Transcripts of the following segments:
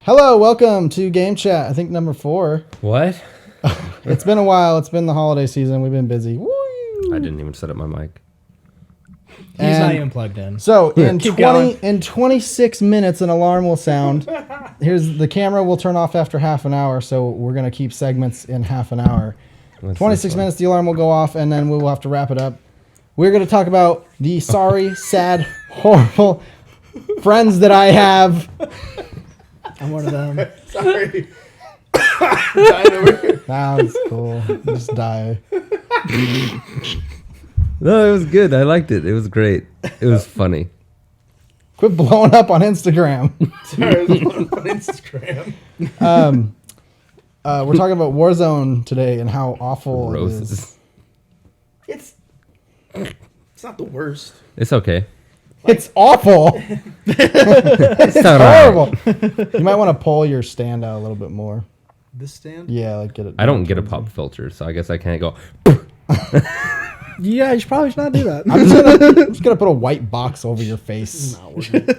Hello, welcome to Game Chat. I think number 4. What? It's been a while. It's been the holiday season. We've been busy. Woo! I didn't even set up my mic. He's not even plugged in. So in 26 minutes, an alarm will sound. Here's the camera will turn off after half an hour, so we're gonna keep segments in half an hour. 26 minutes, the alarm will go off, and then we will have to wrap it up. We're gonna talk about the sorry, sad, horrible friends that I have. I'm one of them. Sorry. Dying over here. Sounds cool. Just die. No, it was good. I liked it. It was great. It was funny. Quit blowing up on Instagram. Sorry, I was on Instagram. We're talking about Warzone today and how awful it is. It's not the worst. It's okay. It's awful. It's not Horrible. You might want to pull your stand out a little bit more. This stand? Yeah, like get it. I don't get a pop filter, so I guess I can't go. Yeah, you probably should not do that. I'm just gonna put a white box over your face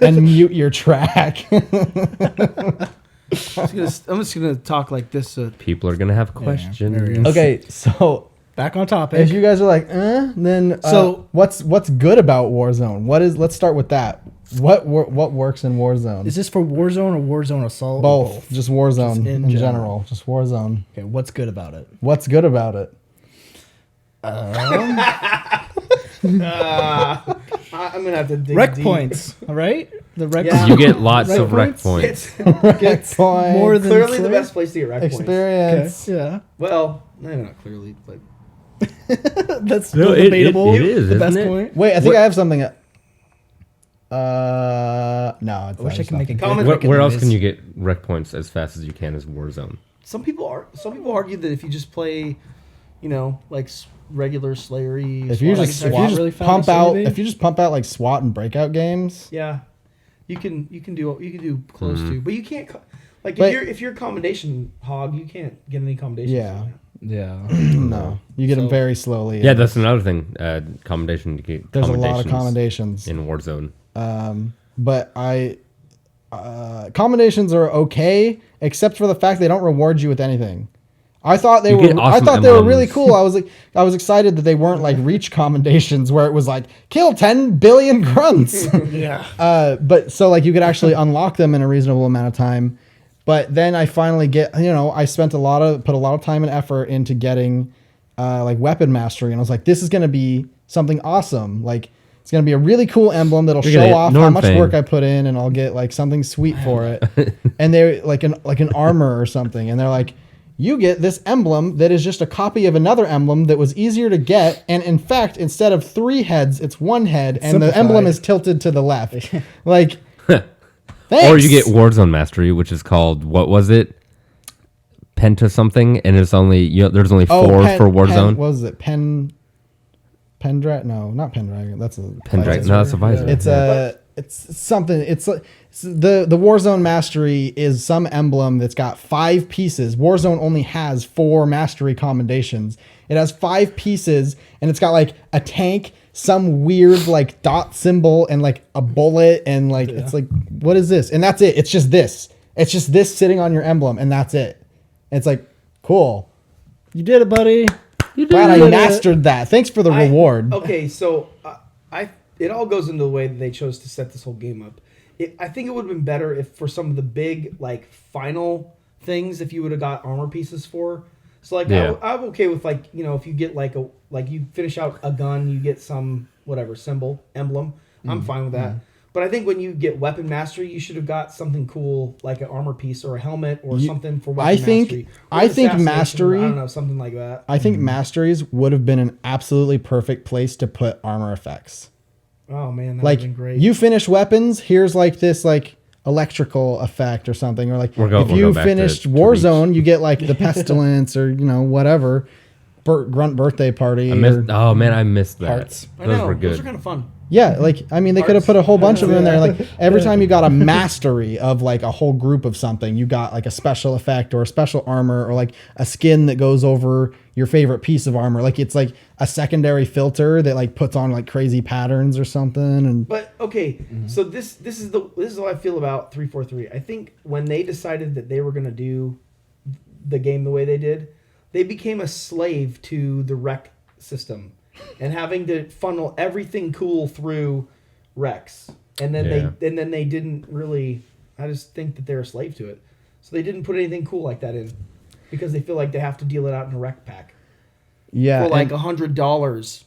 and mute your track. I'm just gonna talk like this. People are gonna have there questions. he is. Okay, so Back on topic. if you guys are like, then So- what's good about Warzone? Let's start with that. What works in Warzone? Is this for Warzone or Warzone Assault? Both. Just Warzone Just in in general. Just Warzone. Okay, what's good about it? What's good about it? I'm gonna have to dig Rec deep. points, all right? The rec Yeah. You get lots Rec of rec points? points. It's Point. more than clearly the Slay? best place to get rec points. experience. Okay, yeah. Well, maybe not clearly, but That's No, still it debatable. is, the isn't best it? point. Wait, I think What- I have something. No, it's I wish I could make a Comment- good Where else noise. can you get rec points as fast as you can as Warzone? some people argue that if you just play, like regular Slayery, If you SWAT, just like, really fast, pump out, maybe? if you just pump out like SWAT and breakout games, yeah, you can do close to, but you can't like But- if you're a commendation hog, you can't get any commendations. Yeah. on it. Yeah. no, you get them So- very slowly. Yeah, that's another thing. Commendation. You get There's a lot of commendations. in Warzone. But commendations are okay, except for the fact they don't reward you with anything. I thought they You were. get I awesome thought they were really emblems. cool. I was excited that they weren't like reach commendations where it was like kill 10 billion grunts. Yeah. But so like you could actually unlock them in a reasonable amount of time. But then I finally get, I put a lot of time and effort into getting like weapon mastery, and I was like, this is going to be something awesome. Like it's going to be a really cool emblem that'll You're gonna show get off how Norm much Fang. work I put in, and I'll get like something sweet for it. And they're like an armor or something, and they're like, you get this emblem that is just a copy of another emblem that was easier to get, and in fact, instead of 3 heads, it's 1 head, and the Simplified. emblem is tilted to the left. Like, thanks. Or you get Warzone Mastery, which is called, what was it? Penta something, and it's only there's only 4 for Warzone. What was it? Pendragon? No, not Pendragon. That's a Pendragon. No, that's a visor. It's something. It's the Warzone Mastery is some emblem that's got 5 pieces. Warzone only has 4 mastery commendations. It has 5 pieces, and it's got like a tank, some weird like dot symbol, and like a bullet, and like it's like, what is this? And that's it. It's just this. It's just this sitting on your emblem, and that's it. And it's like, cool. You did it, buddy. You did Glad I it. mastered that. Thanks for the reward. Okay, so it all goes into the way that they chose to set this whole game up. I think it would have been better if for some of the big like final things, if you would have got armor pieces for. So like Yeah. I'm okay with like if you get like you finish out a gun, you get some whatever emblem. I'm fine with that. But I think when you get weapon mastery, you should have got something cool like an armor piece or a helmet or something for weapon mastery. Or I think assassination, mastery- I don't know, something like that. I think masteries would have been an absolutely perfect place to put armor effects. Oh man, that would Like have been great. you finish weapons, here's like this like electrical effect or something, or like We'll if go you back finished to Warzone, you get like the pestilence or whatever grunt birthday party. I missed that. Hearts. I Those know, were good. Those are kind of fun. Yeah, like I mean, they could have put a whole bunch of them in there. Like every time you got a mastery of like a whole group of something, you got like a special effect or a special armor or like a skin that goes over your favorite piece of armor. Like it's like a secondary filter that like puts on like crazy patterns or something. And But okay, so this is how I feel about 343. I think when they decided that they were going to do the game the way they did, they became a slave to the rec system and having to funnel everything cool through Rex. And then they didn't really, I just think that they're a slave to it. So they didn't put anything cool like that in because they feel like they have to deal it out in a rec pack. Yeah. For like $100.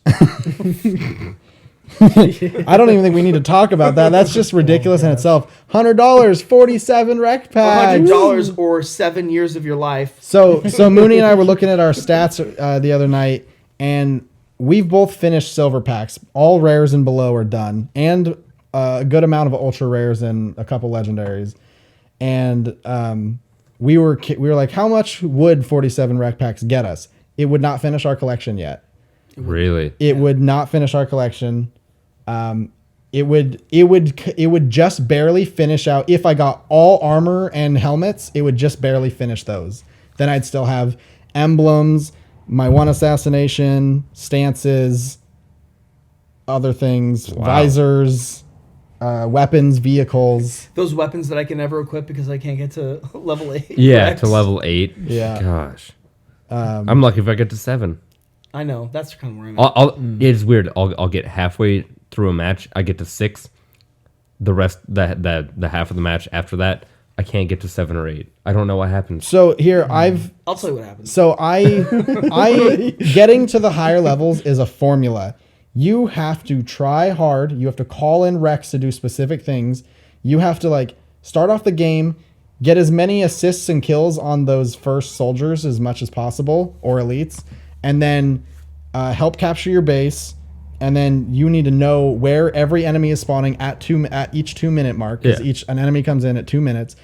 I don't even think we need to talk about that. That's just ridiculous in itself. $100, 47 rec packs. $100 or 7 years of your life. So Mooney and I were looking at our stats the other night, and we've both finished silver packs. All rares and below are done, and a good amount of ultra rares and a couple legendaries. And we were like, how much would 47 rec packs get us? It would not finish our collection yet. Really? It would not finish our collection. It would just barely finish out. If I got all armor and helmets, it would just barely finish those. Then I'd still have emblems, my one assassination, stances, other things, visors, weapons, vehicles. Those weapons that I can never equip because I can't get to level 8. Yeah, Rex. to level 8. Yeah. Gosh. I'm lucky if I get to 7. I know. That's kind of where I'm at. It's weird. I'll get halfway through a match. I get to 6. The rest, the half of the match after that, I can't get to 7 or 8. I don't know what happens. So here I'll tell you what happens. So I getting to the higher levels is a formula. You have to try hard. You have to call in Rex to do specific things. You have to like start off the game, get as many assists and kills on those first soldiers as much as possible or elites, and then help capture your base. And then you need to know where every enemy is spawning at each 2 minute mark. Because an enemy comes in at 2 minutes.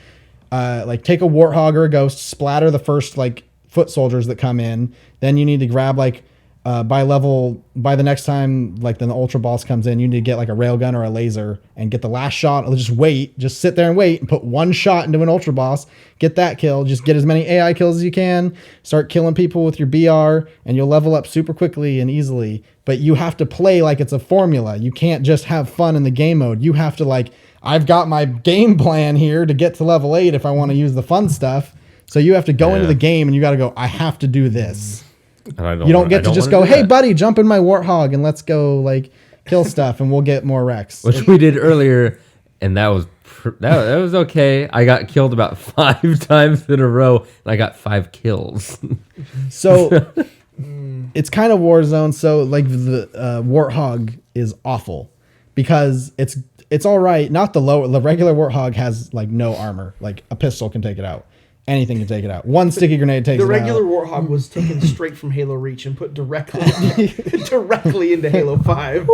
Like take a warthog or a ghost, splatter the first like foot soldiers that come in. Then you need to grab like by the next time like then the ultra boss comes in, you need to get like a railgun or a laser and get the last shot. Just sit there and wait and put one shot into an ultra boss, get that kill, just get as many AI kills as you can, start killing people with your BR, and you'll level up super quickly and easily. But you have to play like it's a formula. You can't just have fun in the game mode. You have to like, I've got my game plan here to get to level 8 if I want to use the fun stuff. So you have to go into the game and you got to go, I have to do this. You don't get to just go, hey, buddy, jump in my warthog and let's go like kill stuff and we'll get more Rex. Which we did earlier, and that was okay. I got killed about 5 times in a row, and I got 5 kills. So it's kind of Warzone. So like the warthog is awful because it's all right. Not the regular warthog has like no armor. Like a pistol can take it out. Anything can take it out. One sticky grenade takes it out. The regular Warthog was taken straight from Halo Reach and put directly into Halo 5.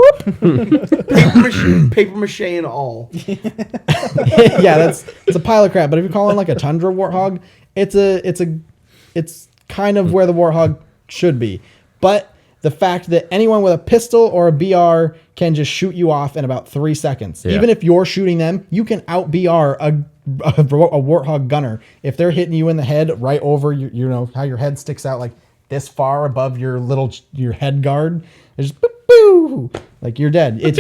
paper mache and all. Yeah, it's a pile of crap. But if you call it like a Tundra Warthog, it's kind of where the Warthog should be. But the fact that anyone with a pistol or a BR can just shoot you off in about 3 seconds. Yeah. Even if you're shooting them, you can out BR a warthog gunner. If they're hitting you in the head right over you know how your head sticks out like this far above your head guard, it's just boo, like you're dead. It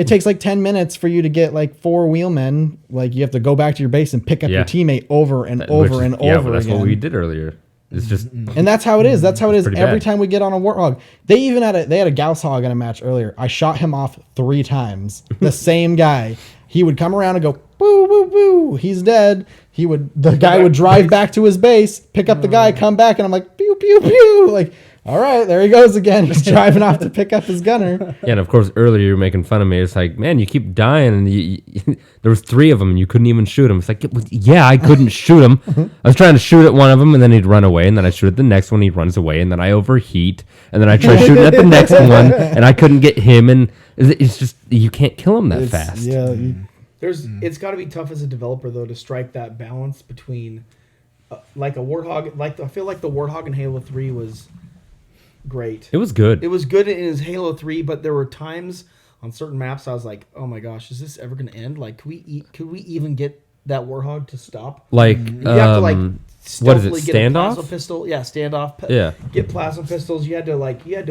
takes like 10 minutes for you to get like 4 wheelmen. Like you have to go back to your base and pick up your teammate over and over and over but that's again. what we did earlier. It's just, and that's how it is. That's how it is every bad. time we get on a warthog. They even had a Gauss hog in a match earlier. I shot him off 3 times. The same guy. He would come around and go boo boo boo. He's dead. The guy would drive back to his base, pick up the guy, come back, and I'm like pew pew pew. Like, all right, there he goes again, just driving off to pick up his gunner. Yeah, and of course earlier you were making fun of me. It's like, man, you keep dying, and there was 3 of them, and you couldn't even shoot them. It's like, yeah, I couldn't shoot him. I was trying to shoot at one of them, and then he'd run away, and then I shoot at the next one, he runs away, and then I overheat, and then I try shooting at the next one, and I couldn't get him, and it's just you can't kill him that fast. Yeah. It's got to be tough as a developer though to strike that balance between like a warthog. Like I feel like the warthog in Halo 3 was great. It was good. It was good in his Halo 3, but there were times on certain maps, I was like, oh my gosh, is this ever going to end? Like, could we even get that Warthog to stop? Like, You have to like what is it? stealthily get a plasma Standoff? pistol. Yeah, standoff. Yeah. Get plasma pistols. You had to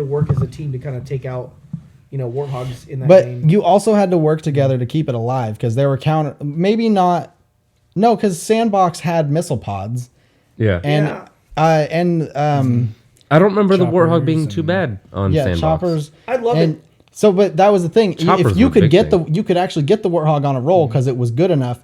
work as a team to kind of take out, Warthogs in that But game. you also had to work together to keep it alive because there were because Sandbox had missile pods Yeah. and Yeah. I don't remember the Choppers Warthog being too and- bad on yeah, Sandbox. choppers. I love and it. So, but that was the thing. Choppers If you were a could big get thing. you could actually get the Warthog on a roll because it was good enough.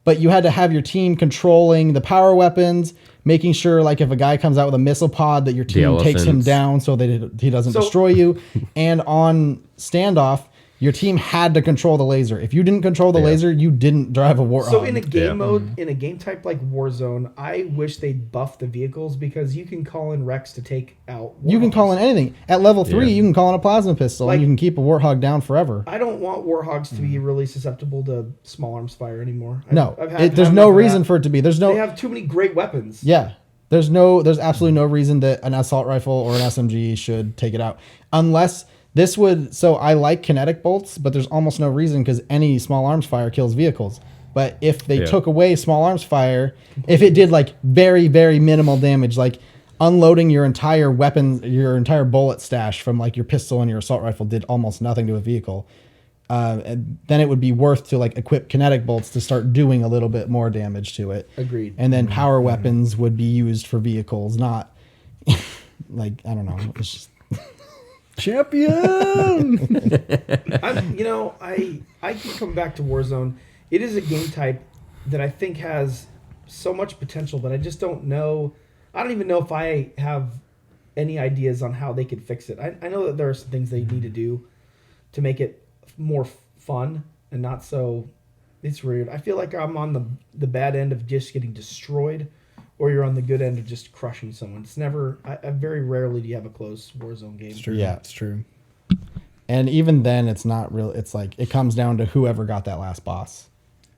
But you had to have your team controlling the power weapons, making sure like if a guy comes out with a missile pod that your team takes him elephants. down so that he doesn't So- destroy you. And on standoff, your team had to control the laser. If you didn't control the Yeah. laser, you didn't drive a Warthog. So in a game Yeah. mode, in a game type like Warzone, I wish they'd buff the vehicles because you can call in Rex to take out. you can Warthogs. call in anything. At level 3, Yeah. you can call in a plasma pistol Like- and you can keep a Warthog down forever. I don't want Warthogs to be really susceptible to small arms fire anymore. No, I've had there's enough no of reason that. for it to be. There's no They have too many great weapons. Yeah. There's absolutely no reason that an assault rifle or an SMG should take it out. Unless so I like kinetic bolts, but there's almost no reason because any small arms fire kills vehicles. But if they Yeah. took away small arms fire, if it did like very, very minimal damage, like unloading your entire your entire bullet stash from like your pistol and your assault rifle did almost nothing to a vehicle, and then it would be worth to like equip kinetic bolts to start doing a little bit more damage to it. Agreed. And then power weapons would be used for vehicles, not like I don't know. It's just Champion. I keep coming back to Warzone. It is a game type that I think has so much potential, but I just don't know. I don't even know if I have any ideas on how they could fix it. I know that there are some things they need to do to make it more fun and not so. It's weird. I feel like I'm on the bad end of just getting destroyed, or you're on the good end of just crushing someone. It's never. I very rarely do you have a close Warzone game. Yeah. It's true. and even then, it's not real. It's like it comes down to whoever got that last boss.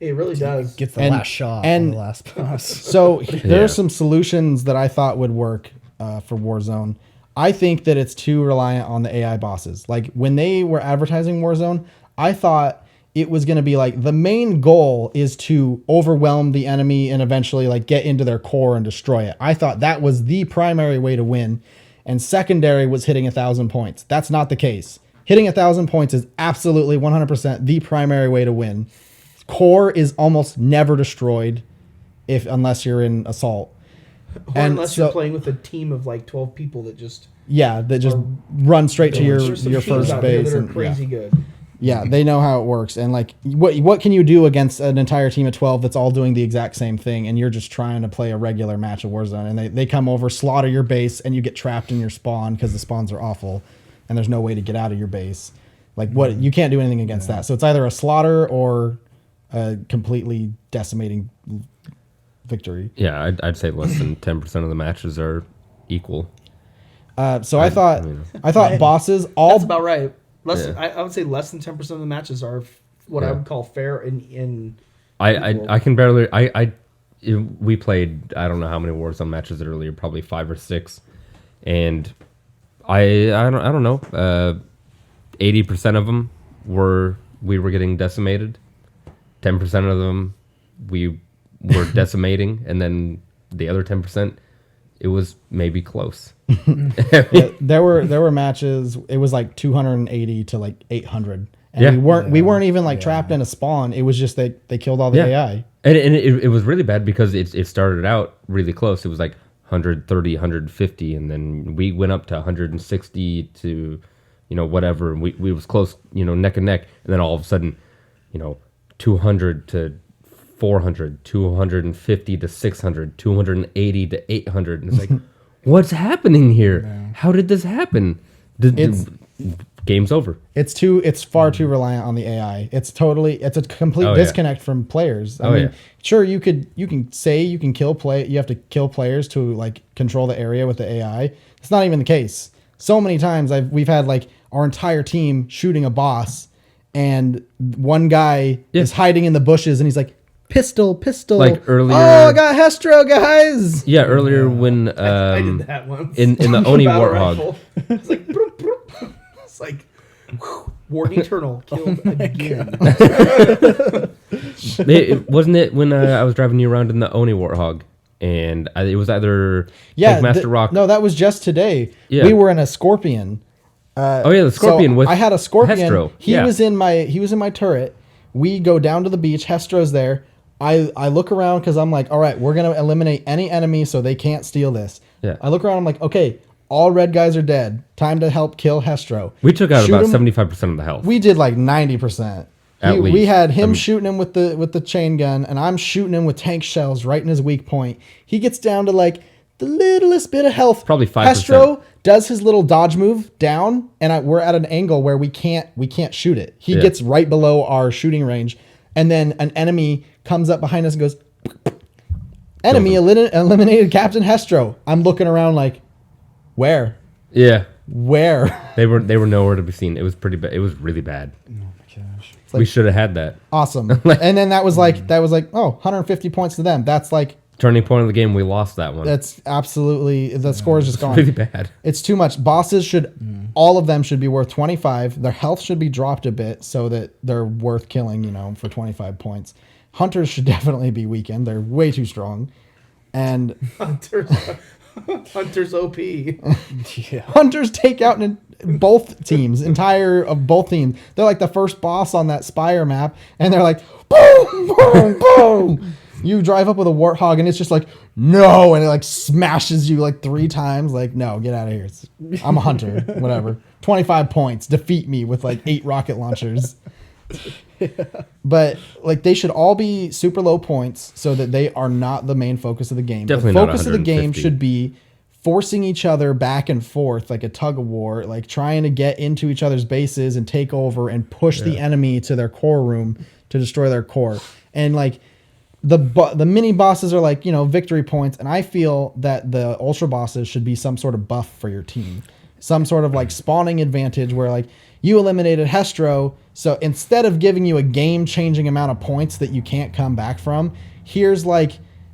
It really does. Gets the And- last shot and- on the last boss. So there Yeah. are some solutions that I thought would work for Warzone. I think that it's too reliant on the AI bosses. Like when they were advertising Warzone, I thought it was going to be like the main goal is to overwhelm the enemy and eventually like get into their core and destroy it. I thought that was the primary way to win, and secondary was hitting 1,000 points. That's not the case. Hitting 1,000 points is absolutely 100% the primary way to win. Core is almost never destroyed unless you're in assault. Or And unless so- you're playing with a team of like 12 people that just Yeah, that just run straight to There's some your teams first out there base. that are And, crazy yeah. good. Yeah, they know how it works. And like, what can you do against an entire team of 12 that's all doing the exact same thing, and you're just trying to play a regular match of Warzone, and they come over, slaughter your base, and you get trapped in your spawn because the spawns are awful, and there's no way to get out of your base. Like, you can't do anything against that. So it's either a slaughter or a completely decimating victory. Yeah, I'd say less than 10% of the matches are equal. So I thought bosses all That's about right. Yeah. I would say less than 10% of the matches are what I Yeah. would call fair in I can barely we played I don't know how many Warzone matches earlier, probably 5 or 6, and I don't know. 80% of them we were getting decimated. 10% of them we were decimating, and then the other 10% it was maybe close. Yeah, there were matches. It was like 280 to like 800, and Yeah. we weren't even like trapped in a spawn. It was just they killed all the AI. And it was really bad because it started out really close. It was like 130, 150, and then we went up to 160 to, whatever. And we was close, neck and neck. And then all of a sudden, 200 to 400, 250 to 600, 280 to 800. And it's like, what's happening here? Yeah. How did this happen? Game's over. It's far too reliant on the AI. It's a complete Oh, yeah. disconnect from players. I Oh, mean, yeah. sure you can say you can kill you have to kill players to like control the area with the AI. It's not even the case. So many times we've had like our entire team shooting a boss, and one guy is hiding in the bushes, and he's like, pistol. Like earlier- Oh, I got Hestro, guys. Yeah, earlier when I did that once. in the Oni Battle Warthog. rifle. It's like, broom, broom. It's like, Warden Eternal killed again. Wasn't it when I was driving you around in the Oni Warthog, and it was either Master Rock. No, that was just today. Yeah. We were in a Scorpion. The Scorpion so with I had a Scorpion. Hestro. He was in my turret. We go down to the beach. Hestro's there. I look around because I'm like, all right, we're gonna eliminate any enemy so they can't steal this. Yeah. I look around. I'm like, okay, all red guys are dead. Time to help kill Hestro. We took out Shoot about him. 75% of the health. We did like 90%. At We least. had him shooting him with the chain gun, and I'm shooting him with tank shells right in his weak point. He gets down to like the littlest bit of health. Probably 5%. Hestro does his little dodge move down, and we're at an angle where we can't shoot it. He gets right below our shooting range, and then an enemy comes up behind us and goes, enemy eliminated Captain Hestro. I'm looking around like, where? Yeah. Where? They were nowhere to be seen. It was pretty bad. It was really bad. Oh my gosh. We should have had that. Awesome. And then that was like, oh, 150 points to them. That's like, Turning point of the game, we lost that one. that's absolutely, the score is just gone. really bad. It's too much. Bosses all of them should be worth 25. Their health should be dropped a bit so that they're worth killing, for 25 points. Hunters should definitely be weakened. They're way too strong. And Hunter's OP. Hunters take out both teams, of both teams. They're like the first boss on that Spire map, and they're like, boom, boom, boom. You drive up with a Warthog, and it's just like, no, and it like smashes you like 3 times. Like, no, get out of here. I'm a hunter, whatever. 25 points, defeat me with like 8 rocket launchers. But like they should all be super low points so that they are not the main focus of the game. Definitely the not focus of the game 150. should be forcing each other back and forth like a tug of war, like trying to get into each other's bases and take over and push the enemy to their core room to destroy their core. And like the mini bosses are like, victory points, and I feel that the ultra bosses should be some sort of buff for your team. Some sort of like spawning advantage where like you eliminated Hestro, so instead of giving you a game-changing amount of points that you can't come back from, here's like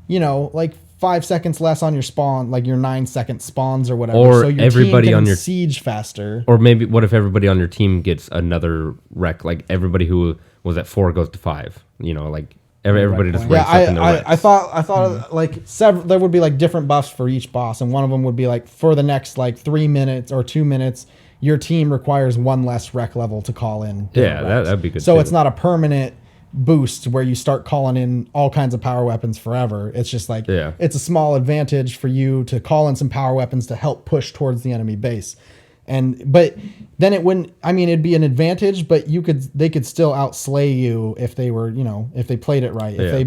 5 seconds less on your spawn, like your 9-second spawns or whatever. Or so your everybody team can on your siege faster. Or maybe what if everybody on your team gets another wreck? Like everybody who was at 4 goes to 5. Like everybody just Yeah, ranks up in their wrecks. I thought like there would be like different buffs for each boss, and one of them would be like for the next like 3 minutes or 2 minutes, your team requires 1 less rec level to call in. Yeah, different recs. that'd be good So too. it's not a permanent boost where you start calling in all kinds of power weapons forever. It's just like it's a small advantage for you to call in some power weapons to help push towards the enemy base. But then it wouldn't. I mean, it'd be an advantage, but they could still outslay you if they were, if they played it right. If they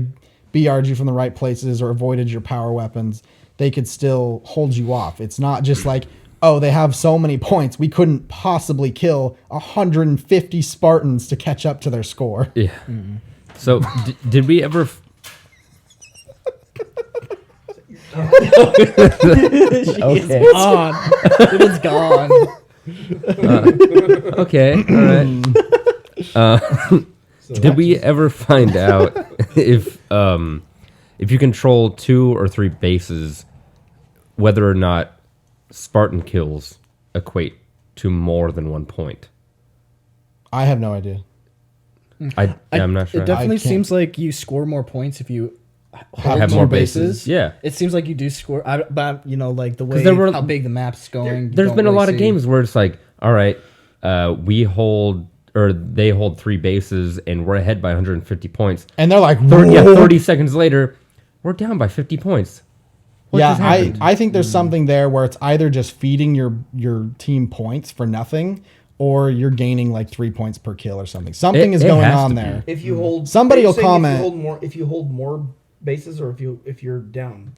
BR'd you from the right places or avoided your power weapons, they could still hold you off. It's not just like, oh, they have so many points, we couldn't possibly kill 150 Spartans to catch up to their score. Yeah. So did we ever? Okay. Gone. It is gone. Okay. All right. Did we ever find out if you control 2 or 3 bases, whether or not Spartan kills equate to more than 1 point? I have no idea. I'm not sure. It definitely I can't- seems like you score more points if you Have more bases. Yeah. It seems like you do score, but like the way there were- how big the map's going. you There's don't been a really lot of see. games where it's like, all right, we hold or they hold 3 bases and we're ahead by 150 points. And they're like, 30 seconds later, we're down by 50 points. What just yeah, happened? I think there's something there where it's either just feeding your team points for nothing, or you're gaining like 3 points per kill or something. Something is It going has on to there. If you hold, Somebody are you will saying comment. If you hold more bases, or if you're down.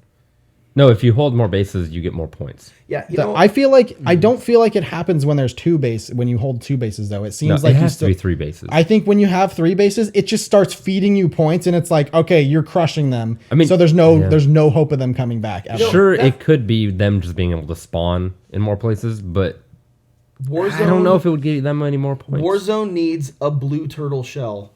No, if you hold more bases, you get more points. Yeah, I feel like I don't feel like it happens when there's 2 bases. When you hold 2 bases, though, it seems No, like it you has still. to be 3 bases. I think when you have 3 bases, it just starts feeding you points, and it's like, okay, you're crushing them. I mean, so there's yeah. no hope of them coming back. Ever. Sure, it could be them just being able to spawn in more places, but Warzone, I don't know if it would give them any more points. Warzone needs a blue turtle shell.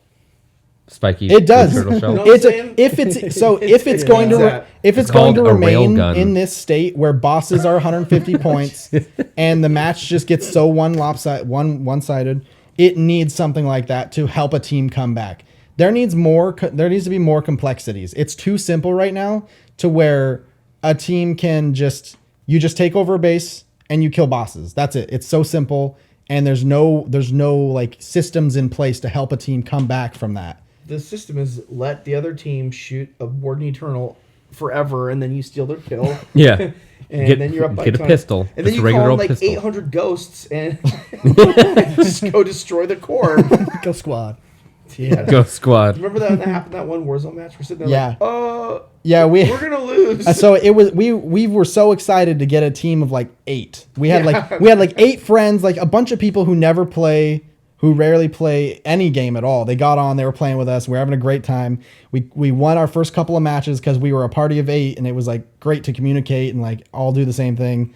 Spiky. It does. turtle shell. No. what I'm It's saying? if it's going to that. if it's It's going to called a remain railgun. in this state where bosses are 150 points and the match just gets so one-sided, it needs something like that to help a team come back. There needs to be more complexities. It's too simple right now to where a team can just take over a base and you kill bosses. That's it. It's so simple, and there's no like systems in place to help a team come back from that. The system is let the other team shoot a Warden Eternal forever, and then you steal their kill. Yeah. And then you're up by get a 20. pistol. And then Just you regular call in old like pistol. 800 ghosts and just go destroy the core. Go squad. Yeah. Go squad. Remember that happened that one Warzone match? We're sitting there Yeah. like, Yeah, we're gonna lose. so it was we were so excited to get a team of like 8. We had like 8 friends, like a bunch of people who rarely play any game at all. They got on, they were playing with us. We were having a great time. We won our first couple of matches because we were a party of 8, and it was like great to communicate and like all do the same thing.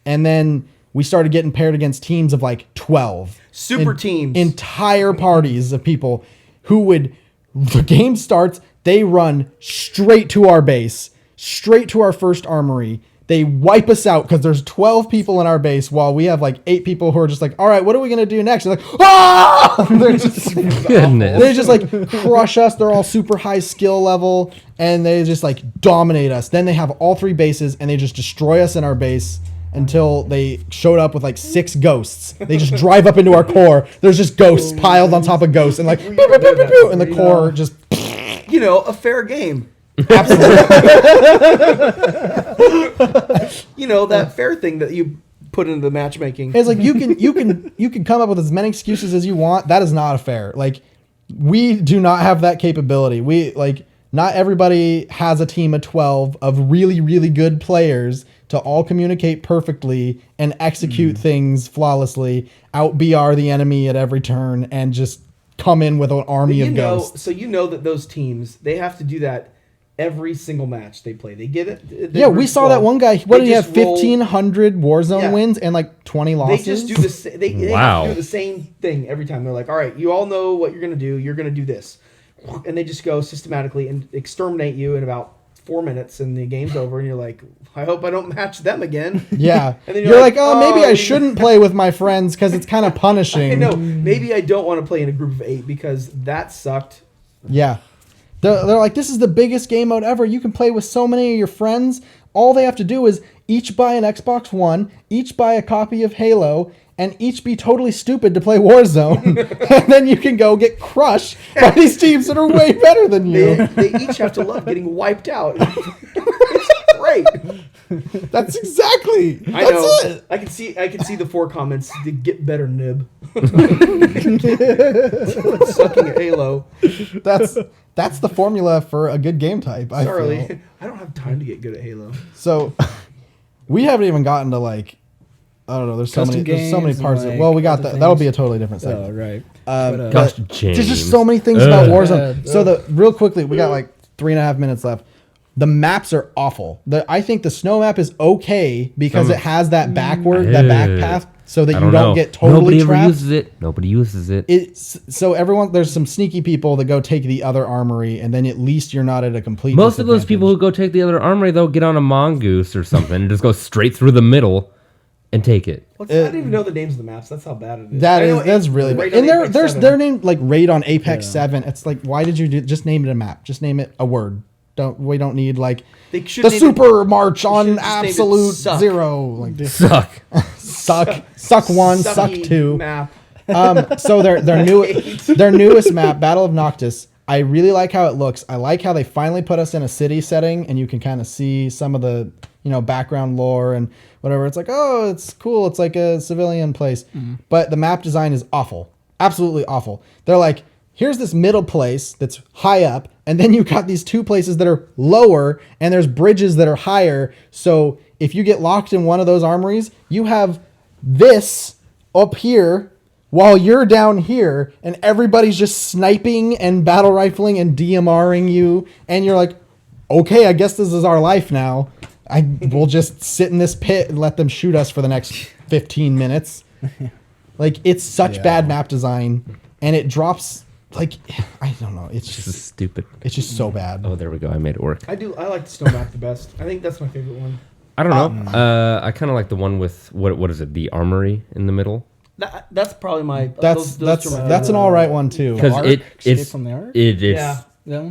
And then we started getting paired against teams of like 12. Super teams. Entire parties of people who the game starts, they run straight to our base, straight to our first armory. They wipe us out because there's 12 people in our base while we have like 8 people who are just like, all right, what are we going to do next? They're like, ah! They're just, Goodness. they just like crush us. They're all super high skill level and they just like dominate us. Then they have all 3 bases and they just destroy us in our base until they showed up with like 6 ghosts. They just drive up into our core. There's just ghosts piled on top of ghosts and like, pew, pew, pew, pew, pew, and the core just... a fair game. That fair thing that you put into the matchmaking. It's like you can come up with as many excuses as you want. That is not fair. Like, we do not have that capability. Not everybody has a team of 12 of really, really good players to all communicate perfectly and execute things flawlessly, out BR the enemy at every turn, and just come in with an army of ghosts. So that those teams, they have to do that every single match they play. They get it. Yeah, we saw that one guy. What did he have? just roll- 1,500 Warzone wins and like 20 They losses. just do the they have to do the same thing every time. They're like, all right, you all know what you're gonna do. You're gonna do this, and they just go systematically and exterminate you in about 4 minutes, and the game's over. And you're like, I hope I don't match them again. Yeah, And then you're like, oh, maybe I shouldn't play with my friends because it's kind of punishing. I know. Maybe I don't want to play in a group of 8 because that sucked. Yeah. They're like, this is the biggest game mode ever. You can play with so many of your friends. All they have to do is each buy an Xbox One, each buy a copy of Halo, and each be totally stupid to play Warzone. And then you can go get crushed by these teams that are way better than you. They each have to love getting wiped out. It's great. That's exactly. I That's know. it. I can see the 4 comments. The get better nib. Sucking at Halo. That's the formula for a good game type. I feel. Sorry, I don't have time to get good at Halo. So we haven't even gotten to like, I don't know. There's so Custom many games parts. and, Well, we got other that. That'll things. be a totally different Oh, segment. right. But Gosh, James. there's just so many things about Warzone. Ugh. So real quickly, we got like 3.5 minutes left. The maps are awful. I think the snow map is okay because it has that back path, so that I you don't know. get totally Nobody trapped. ever uses it. Nobody uses it. There's some sneaky people that go take the other armory, and then at least you're not at a complete. Most of those disadvantage. people who go take the other armory, they'll get on a mongoose or something and just go straight through the middle and take it. I didn't even know the names of the maps. That's how bad it is. That's really bad. Raid on And Apex 7. they're named like Raid on Apex 7. It's like, why did you just name it a map? Just name it a word. We don't need like They should the name Super March should on just name it Absolute Suck. Zero. Like this. Suck. Suck one, suck Sucky two. map. So their newest map, Battle of Noctis. I really like how it looks. I like how they finally put us in a city setting, and you can kind of see some of the background lore and whatever. It's like, oh, it's cool. It's like a civilian place, but the map design is awful, absolutely awful. They're like, here's this middle place that's high up, and then you've got these 2 places that are lower, and there's bridges that are higher. So if you get locked in one of those armories, you have this up here while you're down here, and everybody's just sniping and battle rifling and DMRing you, and you're like, okay, I guess this is our life now. We'll just sit in this pit and let them shoot us for the next 15 minutes. Like, it's such bad map design, and it drops, like, I don't know. It's This is just stupid. it's just so bad. Oh, there we go. I made it work. I like the snow map the best. I think that's my favorite one. I don't know. I kind of like the one with, what is it? The armory in the middle. That's probably my. That's those two are my that's an favorite. all right one too. Because Arc? it's Escape from the Arc? it's Yeah. Yeah.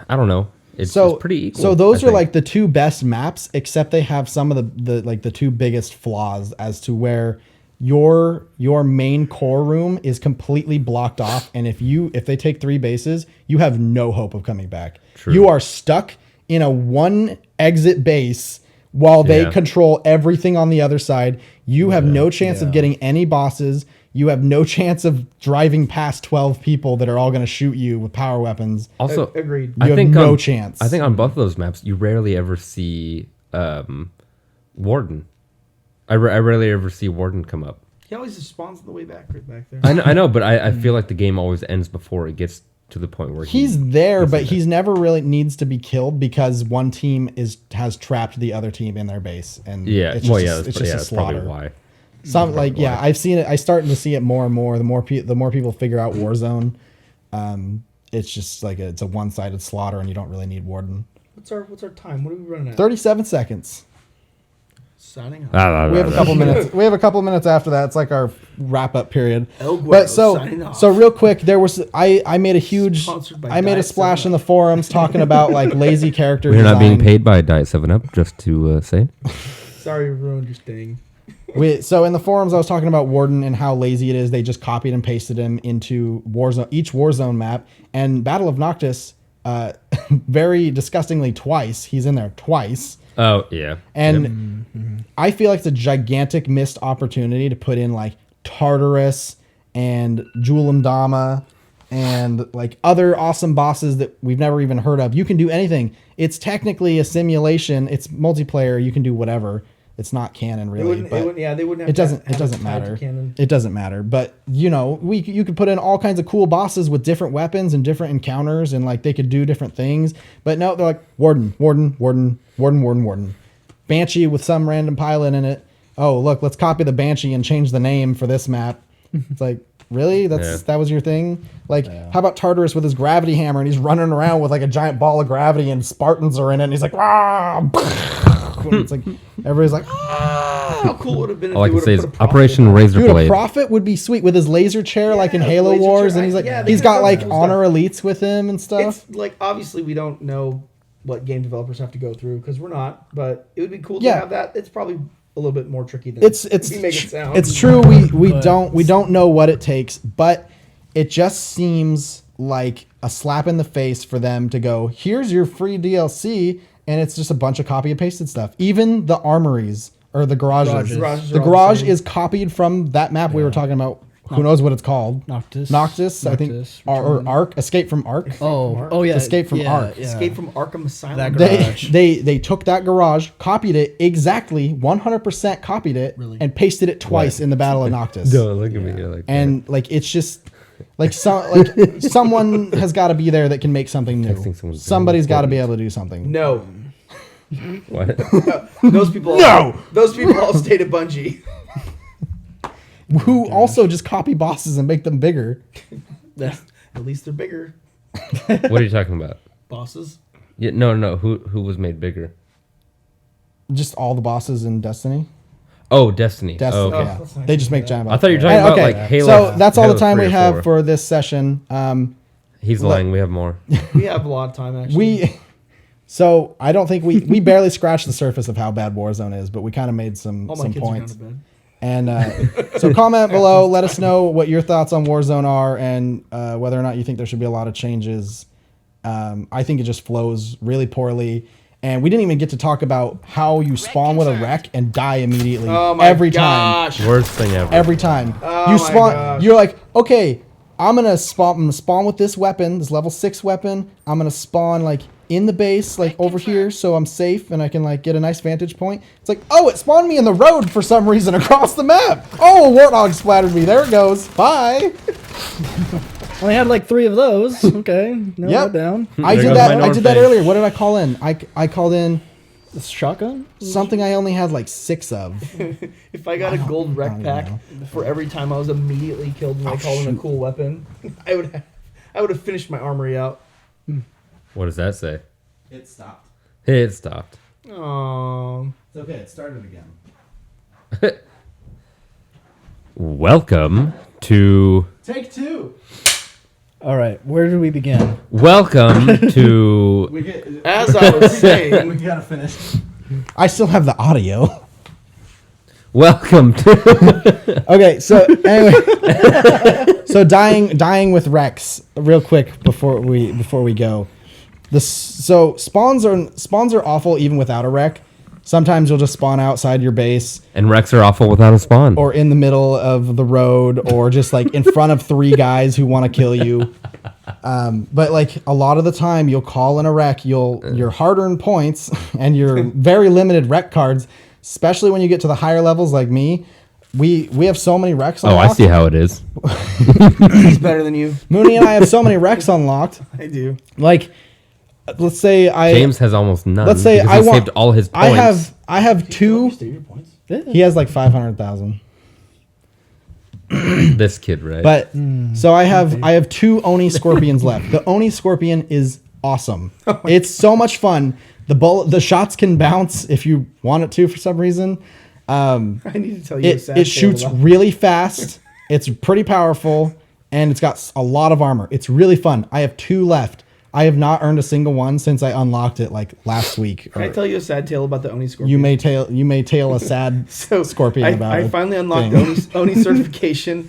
I don't know. It's pretty equal. So those I are think. like the two best maps, except they have some of the two biggest flaws as to where your main core room is completely blocked off, and if they take 3 bases, you have no hope of coming back. True. You are stuck in a one exit base while they Yeah. control everything on the other side. You have no chance of getting any bosses. You have no chance of driving past 12 people that are all going to shoot you with power weapons. Also, Agreed. You have no chance. I think on both of those maps, you rarely ever see Warden. I rarely ever see Warden come up. He always just spawns on the way back, right back there. I know, but I feel like the game always ends before it gets to the point where He's there, but he's never really needs to be killed because one team has trapped the other team in their base, and yeah. it's Well, just, yeah, it's that's, just a that's probably slaughter. why. Some like yeah, I've seen it. I starting to see it more and more. The more people figure out Warzone, it's just like it's a one-sided slaughter, and you don't really need Warden. What's our time? What are we running at? 37 seconds. Signing off. We have a couple minutes. We have a couple minutes after that. It's like our wrap-up period. El Güero But signing off. so real quick, there was I made a huge Sponsored by I made a Diet splash 7 in the forums talking about like lazy character We're not being design. paid by Diet 7-Up, just to say. Sorry, we ruined your sting. So in the forums, I was talking about Warden and how lazy it is. They just copied and pasted him into each Warzone map. And Battle of Noctis, very disgustingly twice, he's in there twice. Oh, yeah. And I feel like it's a gigantic missed opportunity to put in like Tartarus and Julim Dama and like other awesome bosses that we've never even heard of. You can do anything. It's technically a simulation. It's multiplayer. You can do whatever. It's not canon really. They wouldn't have It doesn't. to It doesn't have it tied to matter. canon. It doesn't matter. But you know, you could put in all kinds of cool bosses with different weapons and different encounters, and like they could do different things. But no, they're like Warden, Banshee with some random pilot in it. Oh, look, let's copy the Banshee and change the name for this map. It's like, really? That was your thing? Like, how about Tartarus with his gravity hammer and he's running around with like a giant ball of gravity and Spartans are in it and he's like, ah! It's like everybody's like, ah! How cool would it have been if All I they can would say have is put a prophet Operation in that? Razor Dude, a Blade. prophet would be sweet with his laser chair like in Yeah, Halo laser Wars, chair. and he's like, Yeah, they he's could got have like done cool honor stuff. elites with him and stuff. It's like obviously we don't know what game developers have to go through because we're not, but it would be cool to Yeah. have that. It's probably a little bit more tricky than It's we make it sound. it's true. We But- don't know what it takes, but it just seems like a slap in the face for them to go, here's your free DLC, and it's just a bunch of copy and pasted stuff. Even the armories or the garages. Garages The are all the garage same. is copied from that map we were talking about. Who knows what it's called? Noctis. I think, Noctis, or Return. Arc. Escape from Arc. Oh yeah. Escape from Ark. Escape from Arkham Asylum. That They, garage. they took that garage, copied it exactly 100%, copied it, Really? and pasted it twice in the Battle of Noctis. Don't look at me like And like it's just like someone has got to be there that can make something new. Texting someone's Somebody's got to be important. able to do something. No, what? those people. Those people all stayed at Bungie. Who also just copy bosses and make them bigger. At least they're bigger What are you talking about? bosses. Yeah, no. Who was made bigger? Just all the bosses in Destiny. Oh, Destiny. Destiny. Oh, okay. Yeah. let's not They get just into make that. giant I bosses. thought you were talking about Okay, like Halo. so that's all Halo the time 3 we or have 4. for this session. He's lying. We have more. We have a lot of time actually. So I don't think we barely scratched the surface of how bad Warzone is, but we kind of made some All my kids points. are gone to bed. And so comment below, let us know what your thoughts on Warzone are and whether or not you think there should be a lot of changes. I think it just flows really poorly. And we didn't even get to talk about how you spawn with a wreck and die immediately Oh my every time. gosh. Worst thing ever. Every time. Oh You my spawn, gosh. you're like, okay, I'm gonna spawn with this weapon, this level 6 weapon. I'm gonna spawn like in the base, like over here, so I'm safe and I can like get a nice vantage point. It's like, oh, it spawned me in the road for some reason across the map. Oh, a warthog splattered me. There it goes. Bye. Only had like 3 of those. Okay. No, Yep. down. I There did goes that. my I North did that Face. earlier. What did I call in? I called in The shotgun. something I only had like 6 of. If I got a gold I wreck don't pack know. for every time I was immediately killed when I called in a cool weapon, I would have finished my armory out. What does that say? It stopped. It stopped. Oh, It's okay. It started again. Welcome to Take two. All right, where do we begin? welcome to We get, As I was saying, we gotta finish. I still have the audio. welcome to Okay, so anyway, so dying with Rex real quick before we go. So spawns are awful even without a wreck. Sometimes you'll just spawn outside your base and Rex are awful without a spawn. or in the middle of the road or just like in front of three guys who want to kill you. But like a lot of the time you'll call in a wreck, your hard-earned points and your very limited wreck cards, especially when you get to the higher levels like me. We have so many wrecks I unlocked. see how it is. he's better than you. Mooney and I have so many wrecks unlocked. I do. Like, let's say James has almost none. let's say because I he want saved all his points. I have two. He has like 500,000. This kid, right? But so I have two Oni Scorpions left. The Oni Scorpion is awesome. It's so much fun. The shots can bounce if you want it to for some reason. I need to tell you a sad It tale shoots about- really fast. It's pretty powerful, and it's got a lot of armor. It's really fun. I have two left. I have not earned a single one since I unlocked it like last week. Can I tell you a sad tale about the Oni Scorpion? You may tell a sad scorpion about I it. finally unlocked thing. the Oni certification,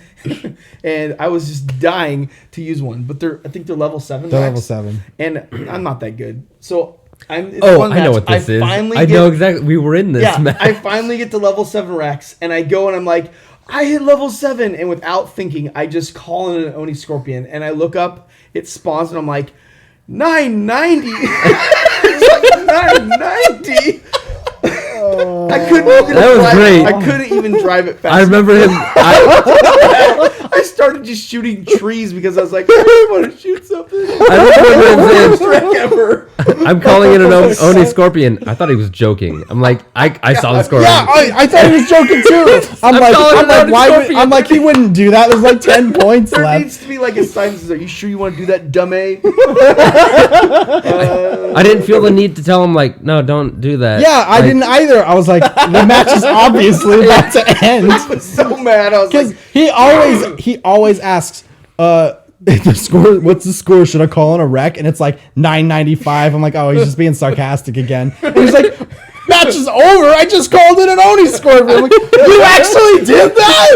and I was just dying to use one. But I think they're level 7. They're max, level 7. and I'm not that good. So it's oh, one I know match. what this is. finally I get- know exactly. We were in this Yeah, match. I finally get to level 7 Rex, and I go and I'm like, I hit level 7, and without thinking, I just call in an Oni Scorpion, and I look up, it spawns, and I'm like, 990. It's like 990. I couldn't even That was drive, great. I couldn't even drive it fast. I remember him. I started just shooting trees because I was like, I want to shoot something. I remember him saying, Wreck ever. I'm calling it an Oni Scorpion. I thought he was joking. I'm like, I saw the score. Yeah, I thought he was joking too. I'm like, he wouldn't do that. There's like 10 points There left. needs to be like a sign that says, "Are you sure you want to do that, dumb A?" I didn't feel the need to tell him like, no, don't do that. Yeah, I Like, didn't either. I was like, the match is obviously about to end. I was so mad. I was Because like, he always asks, the score, what's the score? Should I call in a wreck? And it's like 995. I'm like, oh, he's just being sarcastic again. And he's like, match is over. I just called in an Oni Scorpion. I'm like, you actually did that?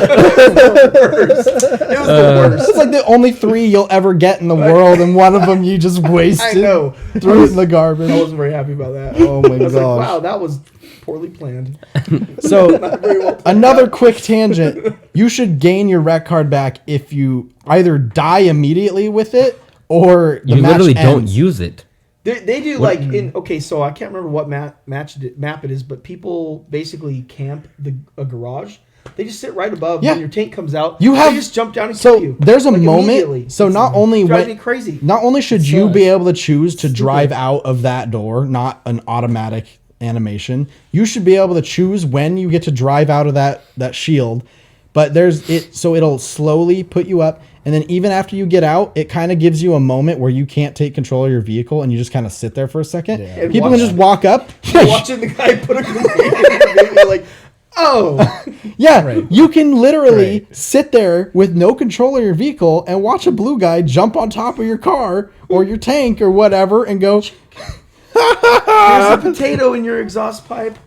it was the worst. It's like the only 3 you'll ever get in the world, and one of them you just wasted. I know. Threw it in the garbage. I wasn't very happy about that. Oh my I was like, gosh. wow, that was poorly planned. So Very well planned. another quick tangent. You should gain your rec card back if you either die immediately with it or the you match literally don't ends. use it. They do like in so I can't remember what map it is, but people basically camp a garage. They just sit right above Yeah. when your tank comes out. You have- they just jump down and So kill you. there's a Like, immediately. moment. So not only drives when, me crazy. not only should you sucks. be able to choose to drive out of that door, not an automatic animation. You should be able to choose when you get to drive out of that shield. But so it'll slowly put you up, and then even after you get out, it kind of gives you a moment where you can't take control of your vehicle, and you just kind of sit there for a second. Yeah. And People watch- can just walk up. Watching the guy put a grenade in your vehicle, like, oh, Yeah, Right. you can literally Right. sit there with no control of your vehicle and watch a blue guy jump on top of your car or your tank or whatever and go. there's a potato in your exhaust pipe.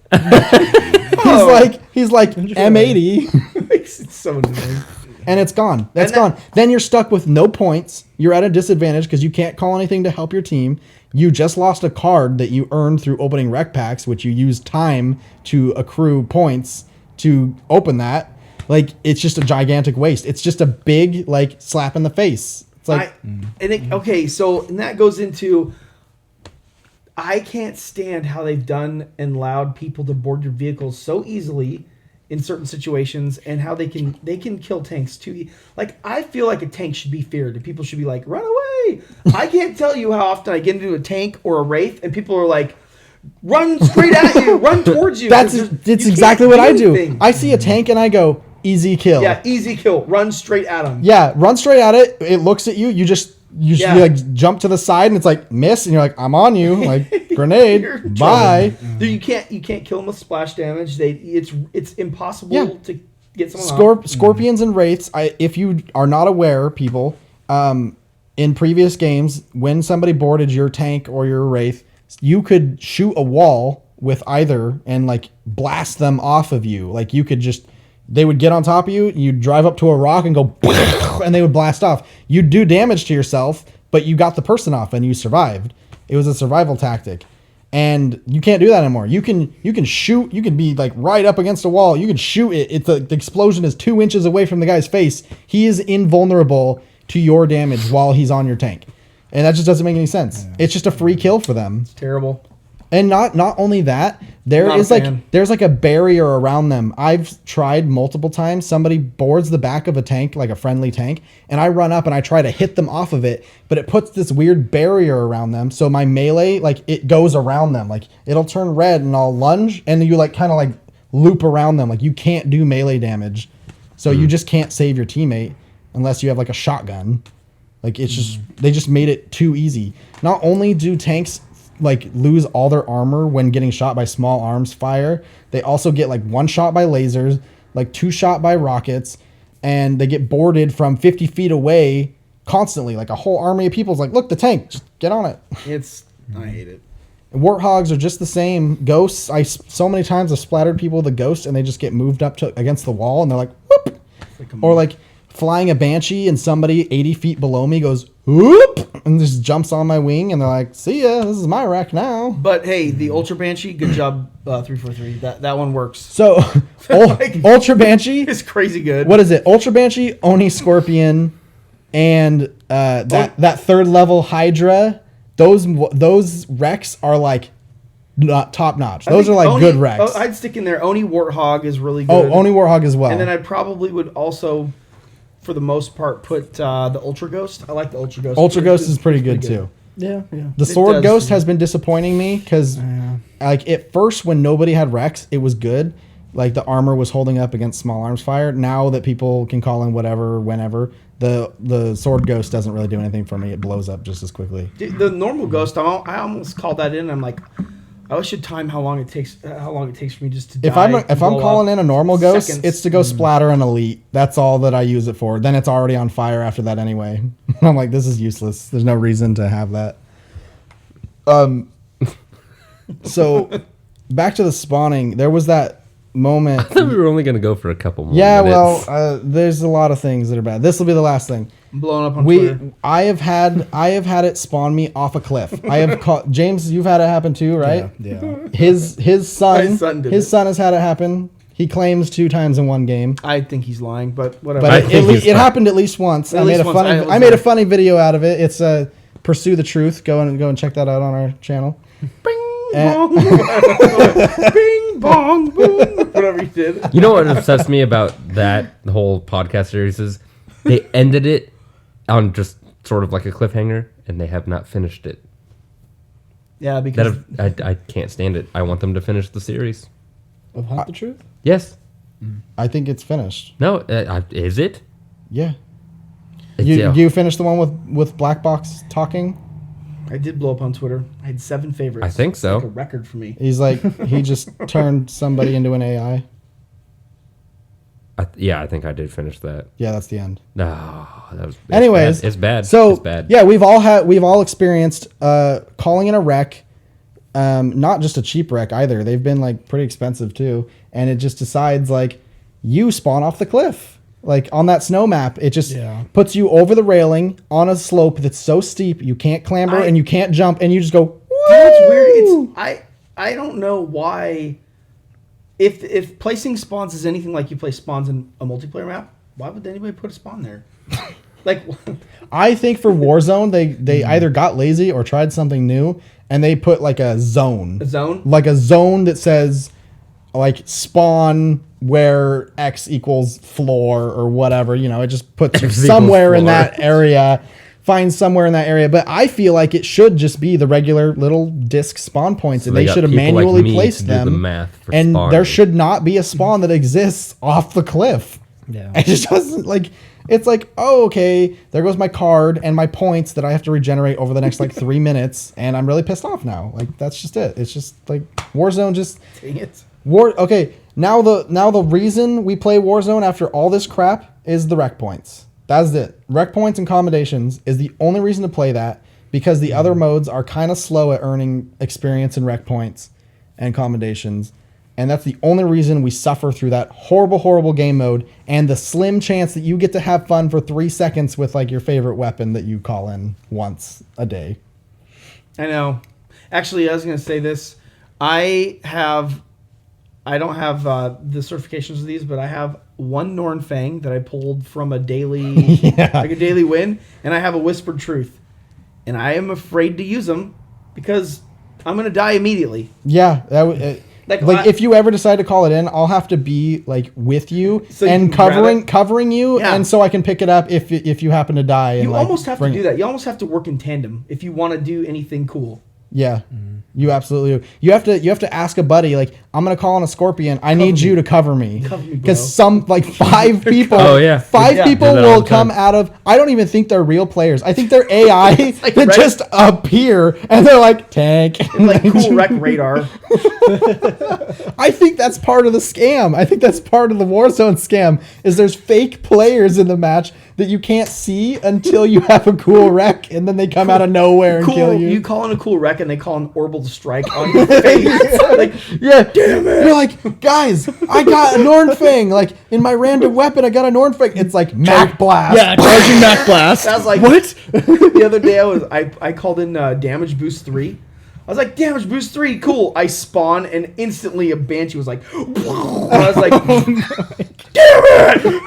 He's like M80, It's so annoying. and it's gone. That's And then- gone. Then you're stuck with no points. You're at a disadvantage because you can't call anything to help your team. You just lost a card that you earned through opening rec packs, which you use time to accrue points to open that. Like, it's just a gigantic waste. It's just a big like slap in the face. It's like And that goes into, I can't stand how they've done and allowed people to board your vehicles so easily in certain situations, and how they can kill tanks too. Like, I feel like a tank should be feared, and people should be like, run away. I can't tell you how often I get into a tank or a wraith, and people are like, run straight at you, run towards you. that's You exactly can't what I do. anything. I see a tank and I go, easy kill. Yeah, easy kill. Run straight at them. Yeah, run straight at it. It looks at you. You just Yeah. like jump to the side and it's like miss, and you're like, I'm on you. Like, grenade. You're Bye. Dude, you can't kill them with splash damage. It's impossible Yeah. to get someone off. Scorpions and wraiths. If you are not aware, people, in previous games, when somebody boarded your tank or your wraith, you could shoot a wall with either and like blast them off of you. Like you could just, they would get on top of you, you'd drive up to a rock and go, and they would blast off. You'd do damage to yourself, but you got the person off and you survived. It was a survival tactic. And you can't do that anymore. You can shoot. You can be like right up against a wall. You can shoot it. The explosion is 2 inches away from the guy's face. He is invulnerable to your damage while he's on your tank, and that just doesn't make any sense. Yeah. It's just a free kill for them. It's terrible. And not only that, there's like a barrier around them. I've tried multiple times. Somebody boards the back of a tank, like a friendly tank, and I run up and I try to hit them off of it, but it puts this weird barrier around them. So my melee, like it goes around them. Like it'll turn red and I'll lunge and you like kind of like loop around them. Like you can't do melee damage. So you just can't save your teammate unless you have like a shotgun. Like it's just, they just made it too easy. Not only do tanks like lose all their armor when getting shot by small arms fire, they also get like 1 shot by lasers, like 2 shot by rockets, and they get boarded from 50 feet away constantly. Like a whole army of people's like, look, the tank, just get on it. I hate it. And warthogs are just the same. Ghosts, so many times I've splattered people with a ghost and they just get moved up to against the wall and they're like, whoop. Or like flying a banshee and somebody 80 feet below me goes, whoop, and just jumps on my wing and they're like, see ya, this is my wreck now. But hey, the Ultra Banshee, good job, 343. That one works. So Ultra Banshee is crazy good. What is it? Ultra Banshee, Oni Scorpion, and that third level Hydra. Those wrecks are like not top notch. Those are like Oni, good wrecks. Oh, I'd stick in there. Oni Warthog is really good. Oh, Oni Warthog as well. And then I probably would also, for the most part, put the Ultra Ghost. I like the Ultra Ghost. Ultra Ghost is pretty good too. Yeah. The Sword Ghost has been disappointing me because, like, at first when nobody had Rex, it was good. Like the armor was holding up against small arms fire. Now that people can call in whatever, whenever, the Sword Ghost doesn't really do anything for me. It blows up just as quickly. The normal Ghost, I almost called that in. I'm like, I should time how long it takes for me just to die. If I'm calling in a normal ghost, seconds. it's to go splatter an elite. That's all that I use it for. Then it's already on fire after that anyway. I'm like, this is useless. There's no reason to have that. So back to the spawning. There was that moment. I thought we were only going to go for a couple more Yeah, minutes. well, there's a lot of things that are bad. This will be the last thing. I'm blowing up on Twitter. I have had it spawn me off a cliff. I have caught James. You've had it happen too, right? Yeah. His son. My son did his it. son has had it happen. He claims 2 times in one game. I think he's lying, but whatever. But think he's it fine. happened at least once. At I made least a once. funny. I made a funny video out of it. It's Pursue the Truth. Go and check that out on our channel. Bing bong, bing bong, boom. Whatever you did. You know what upsets me about the whole podcast series is they ended it on just sort of like a cliffhanger, and they have not finished it. Yeah, because I can't stand it. I want them to finish the series. Of Hunt the Truth? Yes. I think it's finished. No. Is it? Yeah. It's, You finished the one with Black Box talking? I did blow up on Twitter. I had 7 favorites. I think so. Like a record for me. He's like he just turned somebody into an AI. I think I did finish that. Yeah, that's the end. No, that was. Anyways, it's bad. So it's bad. yeah, we've all experienced calling in a wreck, not just a cheap wreck either. They've been like pretty expensive too, and it just decides like you spawn off the cliff. Like on that snow map, it just puts you over the railing on a slope that's so steep you can't clamber and you can't jump, and you just go. That's Woo! weird. I don't know why. If placing spawns is anything like you place spawns in a multiplayer map, why would anybody put a spawn there? Like, I think for Warzone, they either got lazy or tried something new, and they put like a zone. a zone. Like a zone that says like spawn where X equals floor or whatever. You know, it just puts you X equals somewhere in floor. that area. Find somewhere in that area. But I feel like it should just be the regular little disc spawn points, and they got should have people like manually me placed to do them. the math for and spawning. there should not be a spawn that exists off the cliff. Yeah. It just doesn't like. It's like, oh, okay, there goes my card and my points that I have to regenerate over the next like 3 minutes, and I'm really pissed off now. Like that's just it. It's just like Warzone just Dang it. Okay, Now the reason we play Warzone after all this crap is the rec points. That's it. Rec points and commendations is the only reason to play that, because the other modes are kind of slow at earning experience and rec points and commendations. And that's the only reason we suffer through that horrible, horrible game mode and the slim chance that you get to have fun for 3 seconds with like your favorite weapon that you call in once a day. I know. Actually, I was going to say this. I don't have the certifications of these, but I have one Norn Fang that I pulled from a daily, like a daily win, and I have a Whispered Truth. And I am afraid to use them because I'm going to die immediately. Yeah, that like if you ever decide to call it in, I'll have to be like with you so and you covering you, and so I can pick it up if you happen to die. You and, almost have to do that. You almost have to work in tandem if you want to do anything cool. Yeah, you absolutely do. You have to ask a buddy, like, I'm gonna call on a Scorpion. I need you to cover me because some like 5 people. Oh yeah, 5 people will come out of. I don't even think they're real players. I think they're AI like that just appear and they're like tank. It's like cool wreck radar. I think that's part of the scam. I think that's part of the Warzone scam. Is there's fake players in the match that you can't see until you have a cool wreck, and then they come out of nowhere and kill you. You call in a cool wreck, and they call an orbital strike on your face. Like, yeah, damn it! You're like, guys, I got a Nornfang. Like in my random weapon, I got a Nornfang. It's like Mac Blast. Yeah, charging Mac Blast. I was like, what? The other day, I called in Damage Boost 3. I was like, Damage Boost 3, cool. I spawn, and instantly a Banshee was like, and I was like, damn it!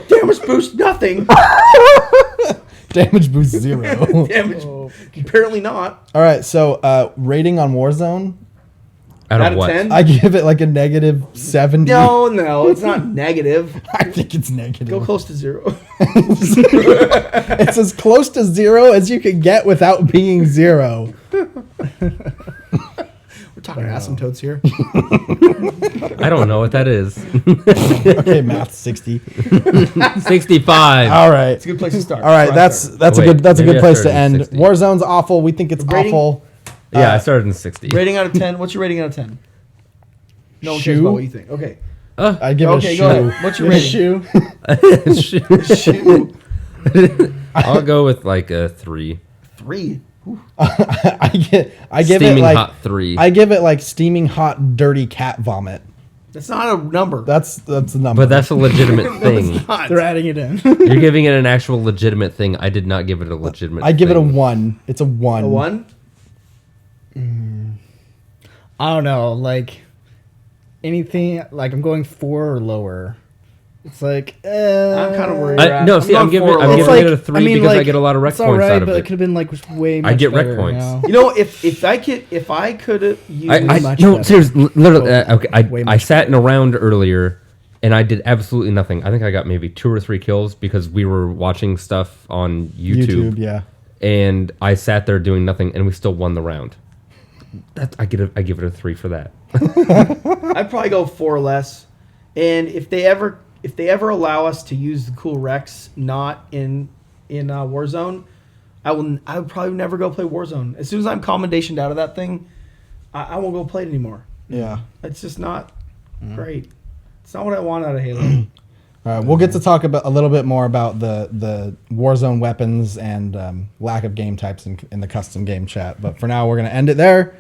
Damage Boost nothing. Damage boost 0. Damage. Apparently not. All right, so rating on Warzone. Out of what? 10? I give it like a -70. No, it's not negative. I think it's negative. Go close to 0. It's as close to 0 as you can get without being 0. We're talking asymptotes here. I don't know what that is. Okay, math 60. 65. All right. It's a good place to start. All right, that's a good maybe I place to started in end. 60. Warzone's awful. We think it's Rating? awful. Yeah, I started in 60. Rating out of 10. What's your rating out of 10? No one cares Shoe? about what you think. Okay. I give Okay, it a go shoe. ahead. What's your rating? Shoe. Shoe. I'll go with like a 3. 3. I give Steaming it like hot 3. I give it like steaming hot dirty cat vomit. That's not a number. That's a number. But that's a legitimate thing. They're adding it in. You're giving it an actual legitimate thing. I did not give it a legitimate I give it a thing. 1. It's a 1. A 1? I don't know, like anything. Like I'm going 4 or lower. It's like I'm kind of worried. No, see, I'm giving it a 3 because I get a lot of rec it's points alright, out of but it it. could have been like way. Much I get better, rec points. You know? You know, if I could use much no, better. seriously, literally. Okay, Way I much sat in a round earlier, and I did absolutely nothing. I think I got maybe 2 or 3 kills because we were watching stuff on YouTube. Yeah. And I sat there doing nothing, and we still won the round. I give it a 3 for that. I'd probably go 4 or less. And if they ever allow us to use the cool Rex not in Warzone, I would probably never go play Warzone. As soon as I'm commendationed out of that thing, I won't go play it anymore. Yeah. It's just not great. It's not what I want out of Halo. All right, we'll get to talk about a little bit more about the Warzone weapons and lack of game types in the custom game chat. But for now, we're going to end it there.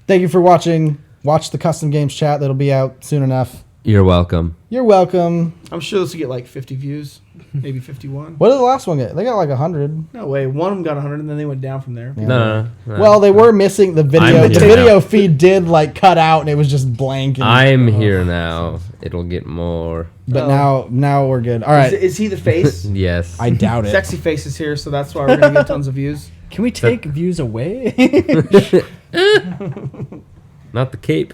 Thank you for watching. Watch the custom games chat. That'll be out soon enough. You're welcome. You're welcome. I'm sure this will get like 50 views, maybe 51. What did the last one get? They got like 100. No way. One of them got 100, and then they went down from there. Yeah. No. Well, they were missing the video. I'm The here video now. feed did like cut out, and it was just blank. And, I'm here now. It'll get more. but now we're good. All right. Is he the face? Yes. I doubt it. Sexy face is here, so that's why we're going to get tons of views. Can we take views away? Not the cape.